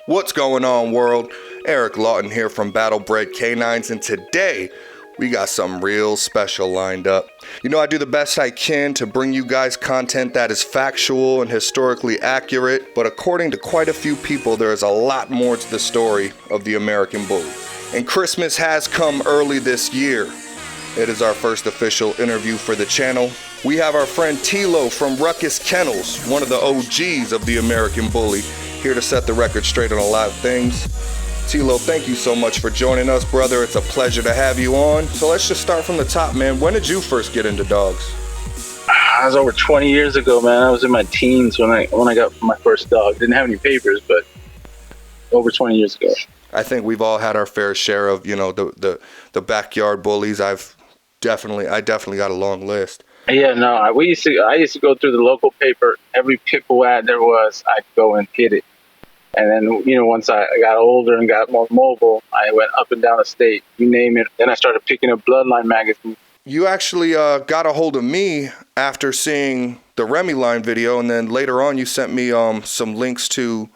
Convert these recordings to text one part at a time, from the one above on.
What's going on, world? Eric Lawton here from Battlebred Canines, and today we got something real special lined up. You know, I do the best I can to bring you guys content that is factual and historically accurate, but according to quite a few people, there is a lot more to the story of the American Bully. And Christmas has come early this year. It is our first official interview for the channel. We have our friend Tilo from Ruckus Kennels, one of the OGs of the American Bully, here to set the record straight on a lot of things. Tilo, thank you so much for joining us, brother. It's a pleasure to have you on. So let's just start from the top, man. When did you first get into dogs? I was over 20 years ago, man. I was in my teens when I got my first dog. Didn't have any papers, but over 20 years ago. I think we've all had our fair share of, you know, the backyard bullies. I definitely got a long list. Yeah, no, I used to go through the local paper. Every Pitbull ad there was, I'd go and hit it. And then, you know, once I got older and got more mobile, I went up and down the state, you name it. Then I started picking up Bloodline magazine. You actually got a hold of me after seeing the Remy line video, and then later on you sent me some links to,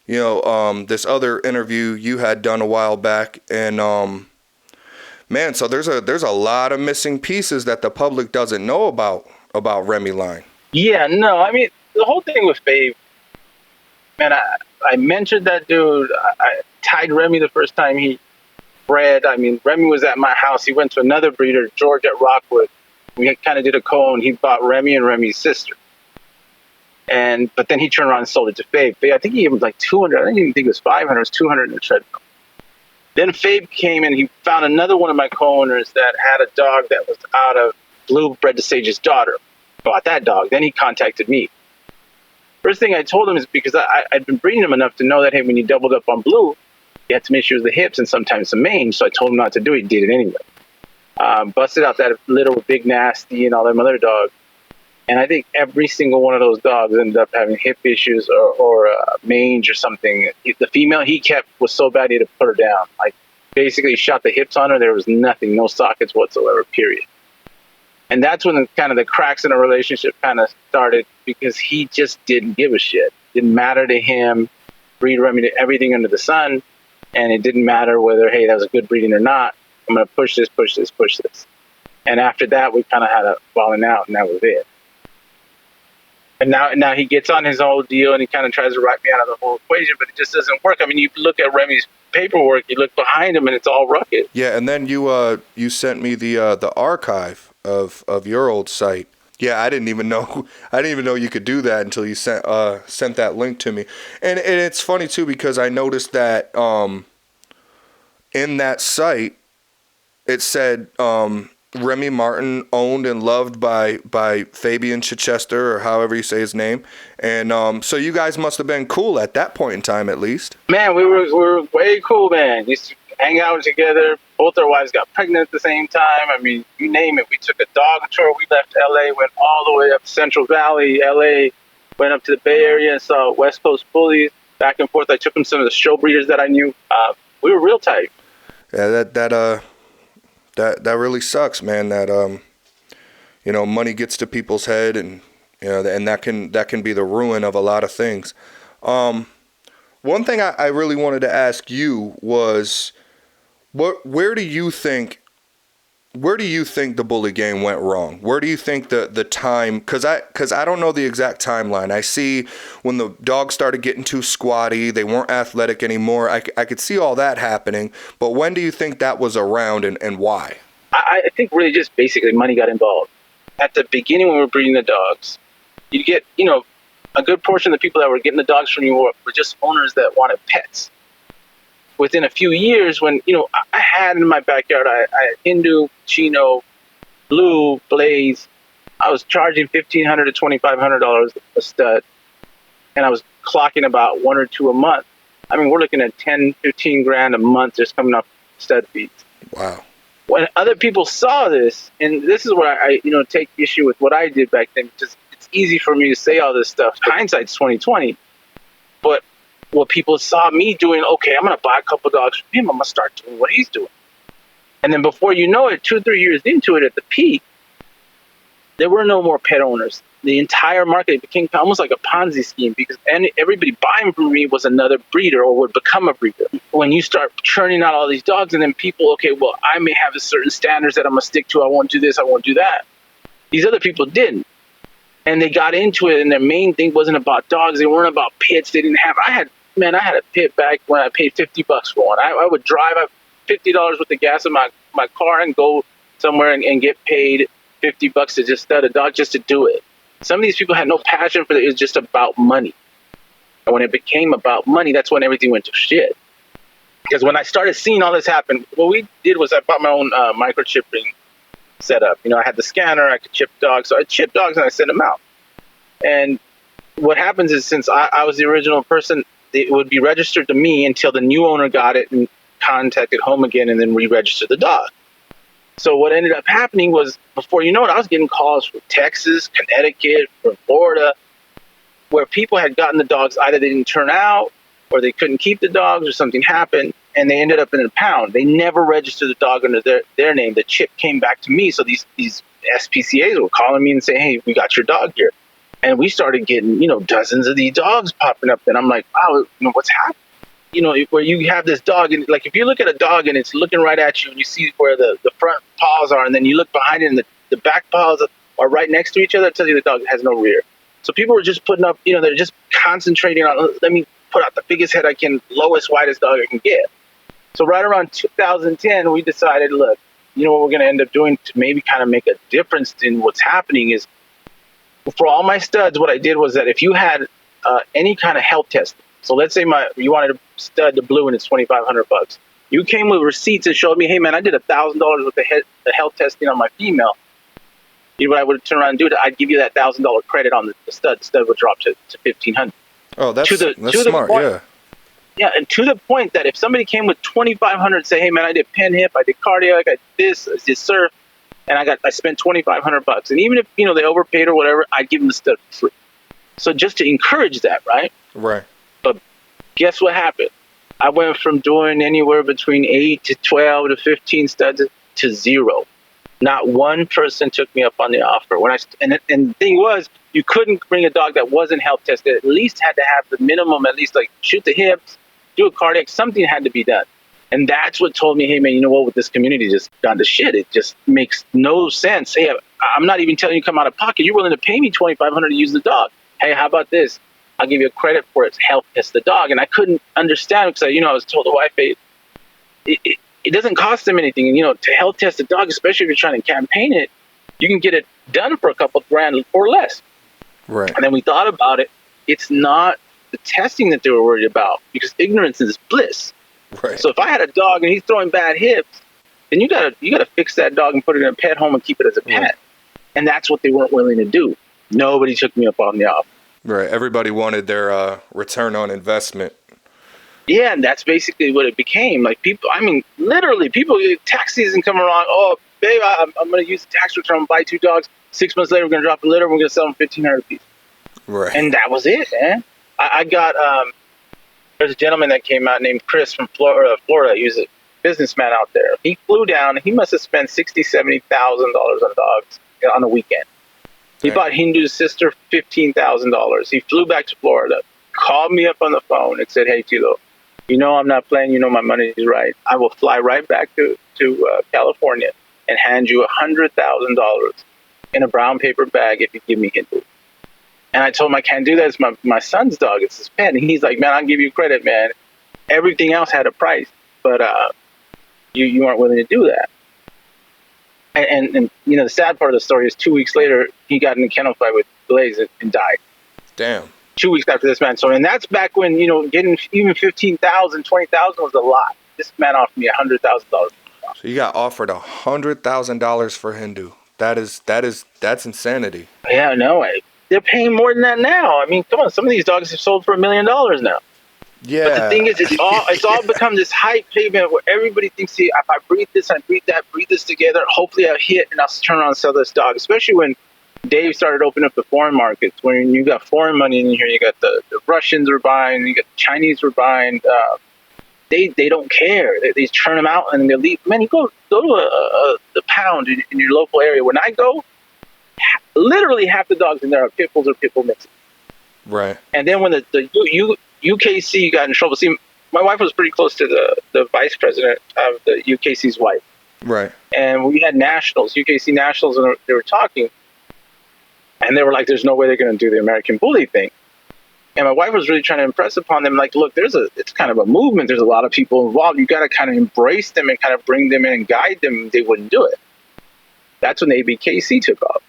you know, this other interview you had done a while back. And man, so there's a lot of missing pieces that the public doesn't know about Remy line. Yeah, no, I mean, the whole thing with Fave, man, I mentored that dude. I tied Remy the first time he bred. I mean, Remy was at my house. He went to another breeder, George at Rockwood. We kind of did a co-own. He bought Remy and Remy's sister. But then he turned around and sold it to Fave. I think he gave him like 200. I didn't even think it was 500. It was 200 in the treadmill. Then Fave came and he found another one of my co-owners that had a dog that was out of Blue, bred to Sage's daughter. Bought that dog. Then he contacted me. First thing I told him is because I'd been breeding him enough to know that, hey, when you doubled up on Blue, you had some issues with the hips and sometimes the mange. So I told him not to do it. He did it anyway. Busted out that little Big Nasty and all them other dogs. And I think every single one of those dogs ended up having hip issues or mange or something. The female he kept was so bad he had to put her down. Like, basically shot the hips on her. There was nothing, no sockets whatsoever, period. And that's when the cracks in the relationship kind of started, because he just didn't give a shit. Didn't matter to him. Breed Remy to everything under the sun. And it didn't matter whether, hey, that was a good breeding or not. I'm going to push this. And after that, we kind of had a falling out, and that was it. And now he gets on his whole deal, and he kind of tries to write me out of the whole equation, but it just doesn't work. I mean, you look at Remy's paperwork, you look behind him, and it's all Ruckus. Yeah, and then you sent me the archive of your old site. Yeah, I didn't even know you could do that until you sent that link to me. And it's funny too, because I noticed that in that site it said Remy Martin owned and loved by Fabian Chichester, or however you say his name. And so you guys must have been cool at that point in time, at least. Man, we were way cool, man. We used to hang out together. Both our wives got pregnant at the same time. I mean, you name it. We took a dog tour. We left LA, went all the way up Central Valley, LA, went up to the Bay Area and saw West Coast bullies, back and forth. I took them some of the show breeders that I knew. We were real tight. Yeah, that really sucks, man. That you know, money gets to people's head, and you know, and that can be the ruin of a lot of things. One thing I really wanted to ask you was, where do you think the bully game went wrong? Where do you think the time? Because I don't know the exact timeline. I see when the dogs started getting too squatty, they weren't athletic anymore. I could see all that happening. But when do you think that was around, and why? I think really just basically money got involved. At the beginning when we were breeding the dogs, you'd get, you know, a good portion of the people that were getting the dogs from you were just owners that wanted pets. Within a few years, when, you know, I had in my backyard, I had Hindu, Pacino, Blue, Blaze. I was charging $1,500 to $2,500 a stud, and I was clocking about 1 or 2 a month. I mean, we're looking at 10, 15 grand a month just coming off stud fees. Wow. When other people saw this, and this is where I take issue with what I did back then, because it's easy for me to say all this stuff. Hindsight's 20/20, but what people saw me doing, okay, I'm going to buy a couple dogs from him. I'm going to start doing what he's doing. And then before you know it, 2 or 3 years into it at the peak, there were no more pet owners the entire market. It became almost like a Ponzi scheme because everybody buying from me was another breeder or would become a breeder. When you start churning out all these dogs and then people, okay, well, I may have a certain standards that I'm going to stick to. I won't do this. I won't do that. These other people didn't. And they got into it and their main thing wasn't about dogs. They weren't about pits. They didn't have, I had a pit back when I paid $50 for one. I would drive up $50 worth of gas in my car and go somewhere and get paid $50 to just stud a dog just to do it. Some of these people had no passion for it. It was just about money. And when it became about money, that's when everything went to shit. Because when I started seeing all this happen, what we did was I bought my own microchipping setup. I had the scanner. I could chip dogs. So I chip dogs and I send them out. And what happens is since I was the original person, it would be registered to me until the new owner got it and contacted home again and then re-registered the dog. So what ended up happening was, before you know it, I was getting calls from Texas, Connecticut, from Florida, where people had gotten the dogs. Either they didn't turn out, or they couldn't keep the dogs, or something happened, and they ended up in a pound. They never registered the dog under their name. The chip came back to me, so these SPCAs were calling me and saying, hey, we got your dog here. And we started getting, dozens of these dogs popping up, and I'm like, wow, what's happening? Where you have this dog, and like if you look at a dog and it's looking right at you and you see where the front paws are, and then you look behind it and the back paws are right next to each other, it tells you the dog has no rear. So people were just putting up, they're just concentrating on, let me put out the biggest head I can, lowest, widest dog I can get. So right around 2010, we decided, look, what we're going to end up doing to maybe kind of make a difference in what's happening is, for all my studs, what I did was that if you had any kind of health test, so let's say you wanted to stud the blue and it's $2,500. You came with receipts and showed me, hey man, I did $1,000 with the health testing on my female. What I would turn around and do, I'd give you that $1,000 credit on the stud. The stud would drop to $1,500. Oh, that's smart. Point, yeah, and to the point that if somebody came with $2,500 and say, hey man, I did pen hip, I did cardiac, I did this, I did surf, and I spent $2,500. And even if they overpaid or whatever, I'd give them the stud for free. So just to encourage that, right? Right. But guess what happened? I went from doing anywhere between 8 to 12 to 15 studs to 0. Not one person took me up on the offer. And the thing was, you couldn't bring a dog that wasn't health tested. At least had to have the minimum, at least like shoot the hips, do a cardiac, something had to be done. And that's what told me, hey man, with this community just gone to shit. It just makes no sense. Hey, I'm not even telling you to come out of pocket. You're willing to pay me $2,500 to use the dog. Hey, how about this? I'll give you a credit for it. Help test the dog. And I couldn't understand because, I was told the wife, it doesn't cost them anything. And, to health test the dog, especially if you're trying to campaign it, you can get it done for a couple of grand or less. Right. And then we thought about it. It's not the testing that they were worried about because ignorance is bliss. Right. So if I had a dog and he's throwing bad hips, then you gotta fix that dog and put it in a pet home and keep it as a pet. And that's what they weren't willing to do. Nobody took me up on the offer. Right. Everybody wanted their return on investment. Yeah, and that's basically what it became. Like people, literally, tax season come around. Oh, babe, I'm going to use the tax return, buy 2 dogs. 6 months later, we're going to drop a litter. We're going to sell them $1,500 a piece. Right. And that was it, man. I got, there's a gentleman that came out named Chris from Florida. He was a businessman out there. He flew down. He must have spent $60,000, $70,000 on dogs on the weekend. He bought Hindu's sister $15,000. He flew back to Florida, called me up on the phone and said, hey, Tilo, I'm not playing. My money is right. I will fly right back to California and hand you $100,000 in a brown paper bag if you give me Hindu. And I told him I can't do that. It's my son's dog. It's his pet. And he's like, man, I'll give you credit, man. Everything else had a price, but you weren't willing to do that. And the sad part of the story is 2 weeks later, he got in a kennel fight with Blaze and died. Damn. 2 weeks after this man. So, and that's back when, getting even $15,000, $20,000 was a lot. This man offered me $100,000. So you got offered $100,000 for Hindu. That's insanity. Yeah, no way. They're paying more than that now. Come on, some of these dogs have sold for $1 million now. Yeah. But the thing is, it's all become this hype pavement where everybody thinks, see, if I breed this, I breed that, breed this together, hopefully I'll hit and I'll turn around and sell this dog. Especially when Dave started opening up the foreign markets, when you got foreign money in here, you got the Russians were buying, you got the Chinese were buying. They don't care. They turn them out and they leave. Man, you go to the pound in your local area. When I go, literally half the dogs in there are pit bulls or pit bull mixes. Right. And then when the UKC got in trouble, see, my wife was pretty close to the vice president of the UKC's wife. Right. And we had nationals, UKC nationals, and they were talking. And they were like, there's no way they're going to do the American Bully thing. And my wife was really trying to impress upon them, like, look, it's kind of a movement. There's a lot of people involved. You got to kind of embrace them and kind of bring them in and guide them. They wouldn't do it. That's when the ABKC took off.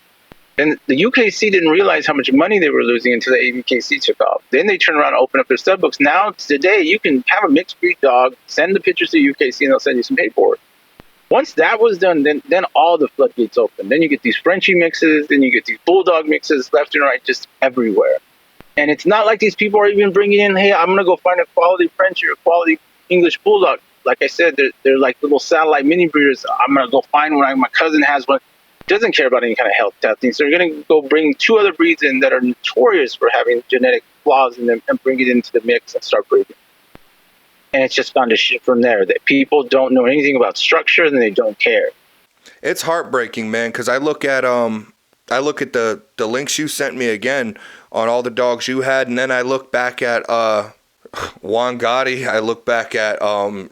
And the UKC didn't realize how much money they were losing until the ABKC took off. Then they turned around and opened up their stud books. Now, today, you can have a mixed breed dog, send the pictures to UKC, and they'll send you some paperwork. Once that was done, then all the floodgates open. Then you get these Frenchie mixes, then you get these Bulldog mixes left and right, just everywhere. And it's not like these people are even bringing in, hey, I'm going to go find a quality Frenchie or quality English Bulldog. Like I said, they're like little satellite mini breeders. I'm going to go find one. My cousin has one. Doesn't care about any kind of health testing. So they're going to go bring 2 other breeds in that are notorious for having genetic flaws in them and bring it into the mix and start breeding. And it's just gone to shit from there. That people don't know anything about structure and they don't care. It's heartbreaking, man, because I look at the links you sent me again on all the dogs you had, and then I look back at Juan Gotti, I look back at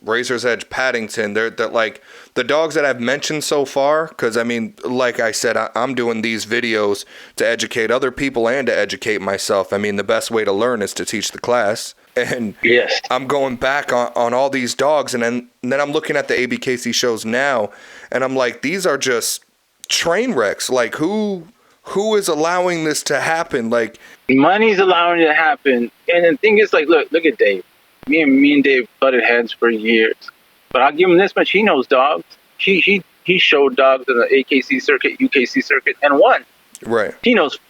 Razor's Edge Paddington. They're like the dogs that I've mentioned so far, because I mean, like I said, I'm doing these videos to educate other people and to educate myself. I mean, the best way to learn is to teach the class. And yes, I'm going back on all these dogs, and then I'm looking at the ABKC shows now, and I'm like, these are just train wrecks. Like, who is allowing this to happen? Like, money's allowing it to happen. And the thing is, like, look at Dave. Me and Dave butted heads for years. But I'll give him this much: he knows dogs. He showed dogs in the AKC circuit, UKC circuit, and won. Right. He knows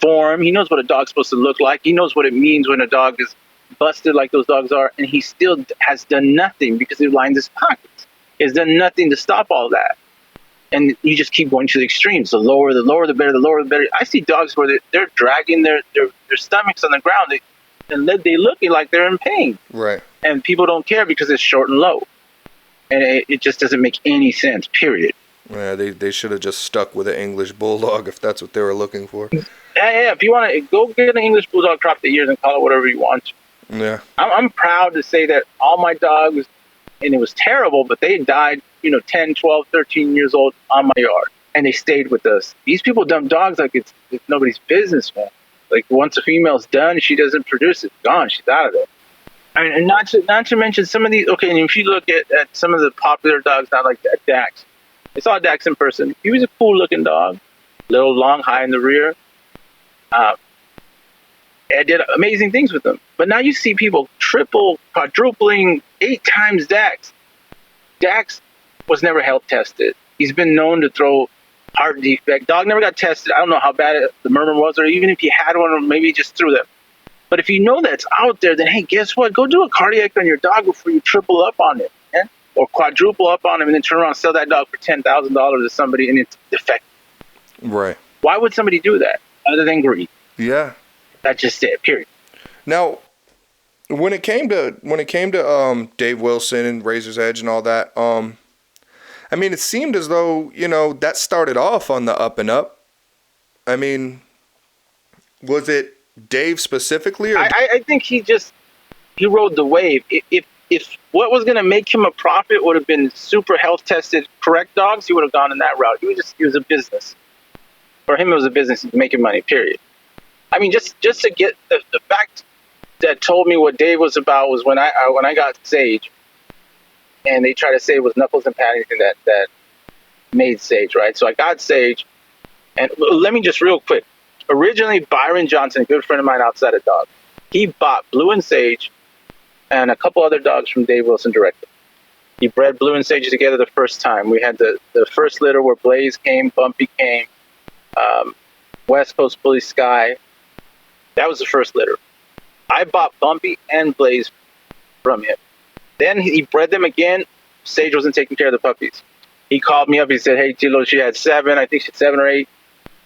form. He knows what a dog's supposed to look like. He knows what it means when a dog is busted like those dogs are, and he still has done nothing because he lined his pockets. He has done nothing to stop all that. And you just keep going to the extremes. The lower, the better, the lower, the better. I see dogs where they're dragging their stomachs on the ground, and they looking like they're in pain. Right. And people don't care because it's short and low. And it just doesn't make any sense, period. Yeah, they should have just stuck with an English Bulldog if that's what they were looking for. Yeah. If you want to go get an English Bulldog, crop the ears and call it whatever you want. Yeah. I'm proud to say that all my dogs, and it was terrible, but they died, 10, 12, 13 years old on my yard. And they stayed with us. These people dump dogs like it's nobody's business, man. Like, once a female's done, she doesn't produce it. Gone. She's out of there. I mean, and not to mention some of these, okay, and if you look at some of the popular dogs now, like Dax. I saw Dax in person. He was a cool-looking dog. Little, long, high in the rear. I did amazing things with them. But now you see people triple, quadrupling, 8 times Dax. Dax was never health tested. He's been known to throw heart defect. Dog never got tested. I don't know how bad the murmur was, or even if he had one, or maybe he just threw them. But if you know that's out there, then hey, guess what? Go do a cardiac on your dog before you triple up on it, man. Or quadruple up on him and then turn around and sell that dog for $10,000 to somebody and it's defective. Right. Why would somebody do that other than greed? Yeah. That's just it, period. Now, when it came to Dave Wilson and Razor's Edge and all that, I mean, it seemed as though, that started off on the up and up. I mean, was it Dave specifically? Or I think he rode the wave. If what was going to make him a profit would have been super health tested, correct dogs, he would have gone in that route. He was a business. For him, it was a business. He was making money, period. I mean, just to get the fact that told me what Dave was about was when I got Sage, and they tried to say it was Knuckles and Paddington that made Sage, right? So I got Sage, and let me just real quick. Originally, Byron Johnson, a good friend of mine outside of dogs, he bought Blue and Sage and a couple other dogs from Dave Wilson directly. He bred Blue and Sage together the first time. We had the first litter where Blaze came, Bumpy came, West Coast Bully Sky. That was the first litter. I bought Bumpy and Blaze from him. Then he bred them again. Sage wasn't taking care of the puppies. He called me up. He said, hey, Tilo, she had 7. I think she had 7 or 8.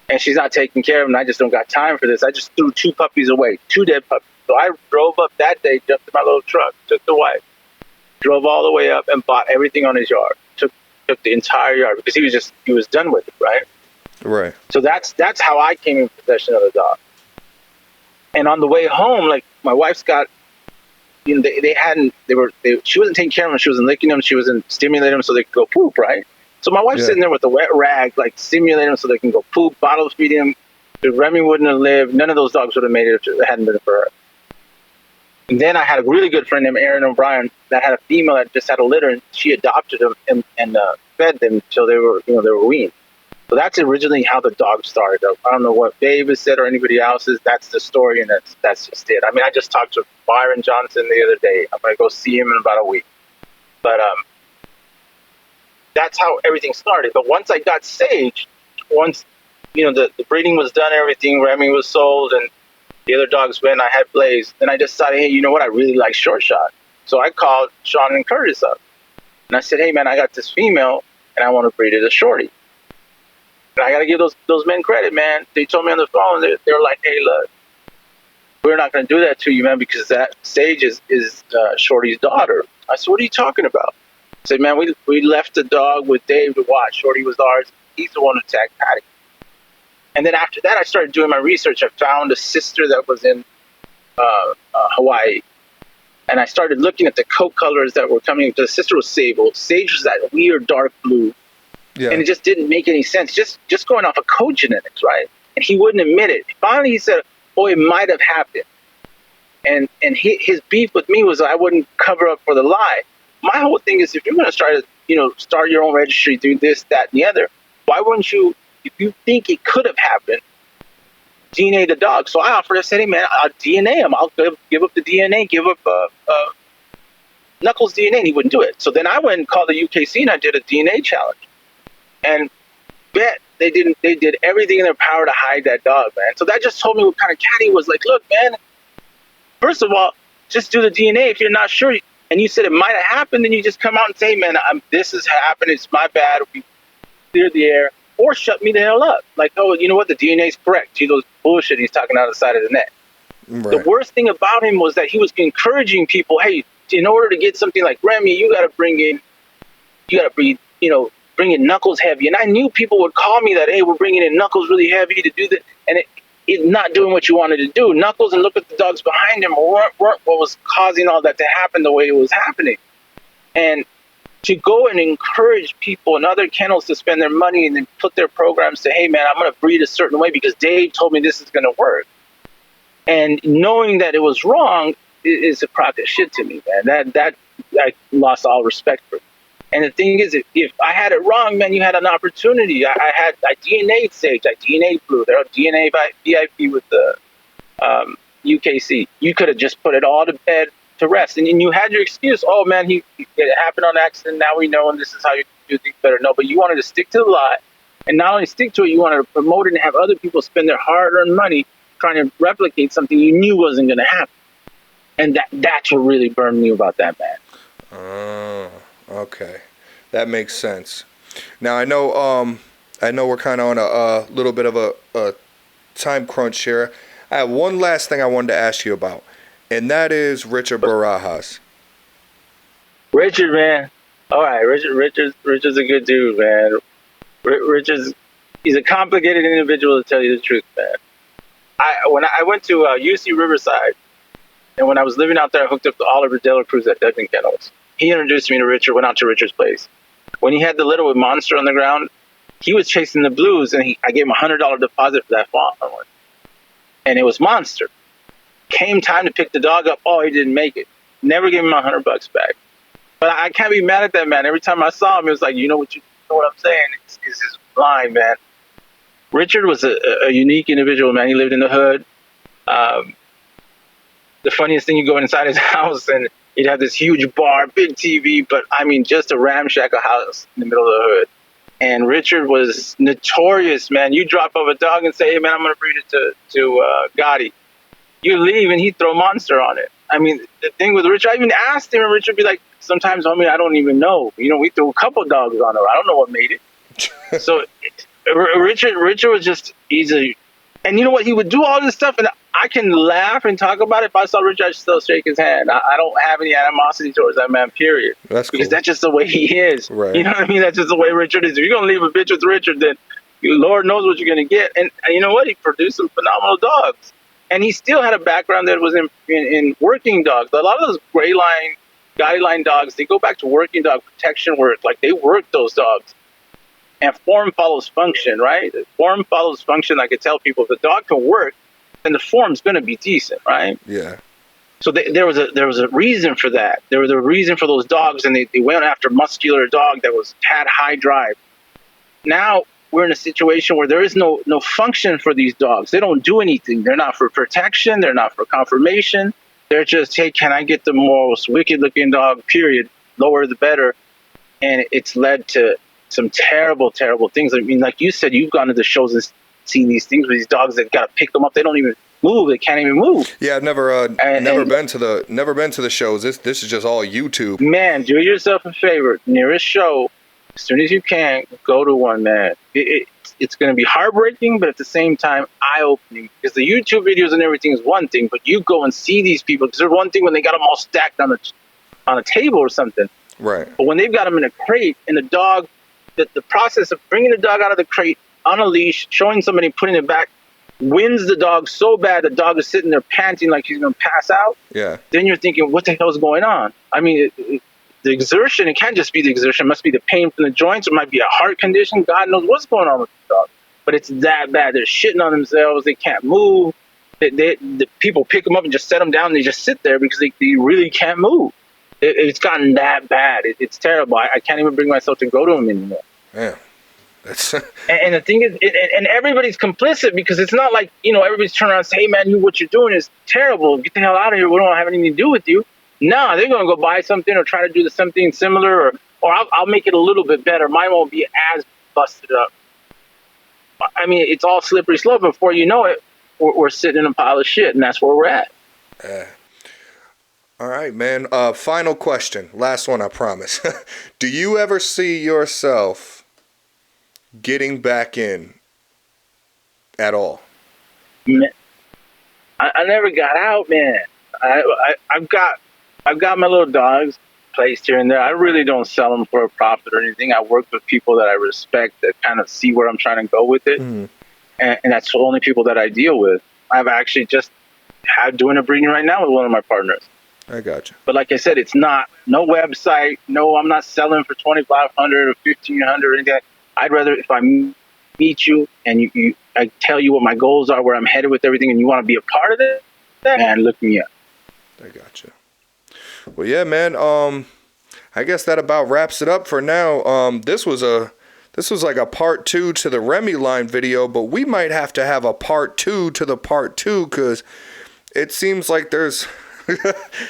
And she's not taking care of them. I just don't got time for this. I just threw 2 puppies away, 2 dead puppies. So I drove up that day, jumped in my little truck, took the wife, drove all the way up and bought everything on his yard. Took the entire yard because he was done with it, right? Right. So that's how I came in possession of the dog. And on the way home, like my wife's got, you know, she wasn't taking care of them. She wasn't licking them. She wasn't stimulating them so they could go poop, right? So my wife's sitting there with a wet rag, like stimulating them so they can go poop, bottle feeding them. If Remy wouldn't have lived, none of those dogs would have made it if it hadn't been for her. And then I had a really good friend named Aaron O'Brien that had a female that just had a litter, and she adopted them and fed them until they were weaned. So that's originally how the dog started. I don't know what Babe has said or anybody else's. That's the story, and that's just it. I mean, I just talked to Byron Johnson the other day. I'm going to go see him in about a week. But that's how everything started. But once I got Sage, once, you know, the breeding was done, everything, Remy was sold, and the other dogs went, I had Blaze, then I decided, hey, you know what? I really like Short Shot. So I called Sean and Curtis up. And I said, hey, man, I got this female, and I want to breed it as Shorty. And I got to give those men credit, man. They told me on the phone, they're like, hey, look, we're not going to do that to you, man, because that Sage is Shorty's daughter. I said, what are you talking about? I said, man, we left the dog with Dave to watch. Shorty was ours. He's the one who attacked Patty. And then after that, I started doing my research. I found a sister that was in Hawaii. And I started looking at the coat colors that were coming. The sister was sable. Sage was that weird dark blue. Yeah. And it just didn't make any sense. Just going off of coat genetics, right? And he wouldn't admit it. Finally, he said, oh, it might have happened. And his beef with me was I wouldn't cover up for the lie. My whole thing is if you're going to start your own registry, do this, that, and the other, why wouldn't you, if you think it could have happened, DNA the dog? So I offered, I said, hey, man, I'll DNA him. I'll give up the DNA, give up Knuckles' DNA, and he wouldn't do it. So then I went and called the UKC, and I did a DNA challenge. And bet they did everything in their power to hide that dog, man. So that just told me what kind of cat he was. Like, look, man, first of all, just do the DNA if you're not sure. And you said it might have happened, then you just come out and say, man, this has happened. It's my bad. We cleared the air. Or shut me the hell up. Like, oh, you know what? The DNA is correct. See those bullshit he's talking out of the side of the neck. Right. The worst thing about him was that he was encouraging people, hey, in order to get something like Remy, you got to bring in Knuckles heavy. And I knew people would call me that, hey, we're bringing in Knuckles really heavy to do that. And it's not doing what you wanted to do. Knuckles, and look at the dogs behind him, weren't what was causing all that to happen the way it was happening. And to go and encourage people and other kennels to spend their money and then put their programs to, hey, man, I'm going to breed a certain way because Dave told me this is going to work. And knowing that it was wrong is a crock of shit to me, man. That I lost all respect for. And the thing is, if I had it wrong, man, you had an opportunity. I DNA'd Sage. I DNA'd Blue. They're DNA VIP with the UKC. You could have just put it all to bed to rest. And you had your excuse. Oh, man, it happened on accident. Now we know, and this is how you do things better. No, but you wanted to stick to the lie. And not only stick to it, you wanted to promote it and have other people spend their hard-earned money trying to replicate something you knew wasn't going to happen. And that's what really burned me about that, man. Okay, that makes sense. Now I know we're kind of on a little bit of a time crunch here. I have one last thing I wanted to ask you about, and that is Richard Barajas. Richard, man. All right, Richard's a good dude, man. He's a complicated individual, to tell you the truth, man. When I went to UC Riverside, and when I was living out there, I hooked up to Oliver De La Cruz at Ducking Kennels. He introduced me to Richard, went out to Richard's place. When he had the litter with Monster on the ground, he was chasing the blues, and I gave him a $100 deposit for that fawn one. And it was Monster. Came time to pick the dog up. Oh, he didn't make it. Never gave him my $100 back. But I can't be mad at that, man. Every time I saw him, it was like, you know what I'm saying? It's his line, man. Richard was a unique individual, man. He lived in the hood. The funniest thing, you go inside his house, and he'd have this huge bar, big TV, but I mean, just a ramshackle house in the middle of the hood. And Richard was notorious, man. You drop off a dog and say, hey, man, I'm going to breed it to Gotti. You leave, and he'd throw Monster on it. I mean, the thing with Richard, I even asked him, and Richard would be like, sometimes, homie, I don't even know. You know, we threw a couple dogs on her. I don't know what made it. So Richard was just, and you know what? He would do all this stuff, and I can laugh and talk about it. If I saw Richard, I'd still shake his hand. I don't have any animosity towards that man, period. That's cool. Because that's just the way he is. Right. You know what I mean? That's just the way Richard is. If you're going to leave a bitch with Richard, then Lord knows what you're going to get. And you know what? He produced some phenomenal dogs. And he still had a background that was in working dogs. A lot of those gray line, guideline dogs, they go back to working dog protection work. Like, they work those dogs. And form follows function, right? Form follows function. I could tell people if the dog can work, then the form's going to be decent, right? Yeah. So there was a reason for that. There was a reason for those dogs, and they went after a muscular dog that had high drive. Now we're in a situation where there is no function for these dogs. They don't do anything. They're not for protection. They're not for confirmation. They're just, hey, can I get the most wicked-looking dog, period, lower the better. And it's led to some terrible, terrible things. I mean, like you said, you've gone to the shows and seen these things with these dogs that got to pick them up. They don't even move. They can't even move. Yeah, I've never been to the shows. This is just all YouTube. Man, do yourself a favor. Nearest show, as soon as you can, go to one, man. It's going to be heartbreaking, but at the same time, eye-opening. Because the YouTube videos and everything is one thing, but you go and see these people. Because there's one thing when they got them all stacked on a table or something. Right. But when they've got them in a crate, and the dog, the process of bringing the dog out of the crate on a leash, showing somebody putting it back, wins the dog so bad the dog is sitting there panting like he's going to pass out. Yeah. Then you're thinking, what the hell is going on? I mean, the exertion, it can't just be the exertion. It must be the pain from the joints. It might be a heart condition. God knows what's going on with the dog. But it's that bad. They're shitting on themselves. They can't move. The people pick them up and just set them down. And they just sit there because they really can't move. It's gotten that bad. It's terrible. I can't even bring myself to go to them anymore. Yeah. And the thing is, and everybody's complicit because it's not like, everybody's turning around and saying, hey, man, what you're doing is terrible. Get the hell out of here. We don't have anything to do with you. No, they're going to go buy something or try to do something similar, or I'll make it a little bit better. Mine won't be as busted up. I mean, it's all slippery slope. Before you know it, we're sitting in a pile of shit, and that's where we're at. All right, man. Final question. Last one, I promise. Do you ever see yourself getting back in at all? Man, I never got out, man. I've got my little dogs placed here and there. I really don't sell them for a profit or anything. I work with people that I respect that kind of see where I'm trying to go with it. Mm-hmm. And that's the only people that I deal with. I've actually just doing a breeding right now with one of my partners. I got you. But like I said, it's no website. No, I'm not selling for $2,500 or $1,500 or anything. I'd rather if I meet you and I tell you what my goals are, where I'm headed with everything, and you want to be a part of it, man, look me up. I got you. Well, yeah, man. I guess that about wraps it up for now. This was like a part 2 to the Remy line video, but we might have to have a part 2 to the part 2 because it seems like there's.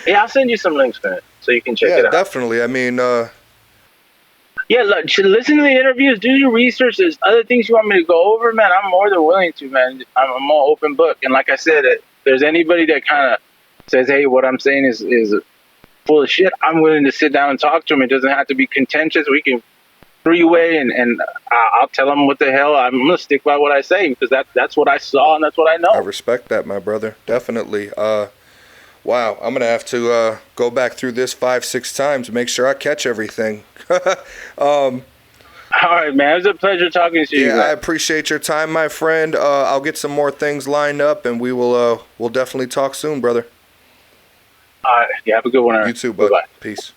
Yeah, I'll send you some links, man, so you can check it out. Yeah, definitely. I mean, yeah, look, listen to the interviews, do your research. There's other things you want me to go over, man. I'm more than willing to, man. I'm all open book, and like I said, if there's anybody that kind of says, hey, what I'm saying is full of shit, I'm willing to sit down and talk to them. It doesn't have to be contentious. We can three-way, and I'll tell them what the hell. I'm going to stick by what I say because that's what I saw and that's what I know. I respect that, my brother. Definitely. Wow, I'm going to have to go back through this 5-6 times to make sure I catch everything. All right, man. It was a pleasure talking to you. Yeah, I appreciate your time, my friend. I'll get some more things lined up, and we'll definitely talk soon, brother. All right. Yeah, have a good one. You too, bud. Bye-bye. Peace.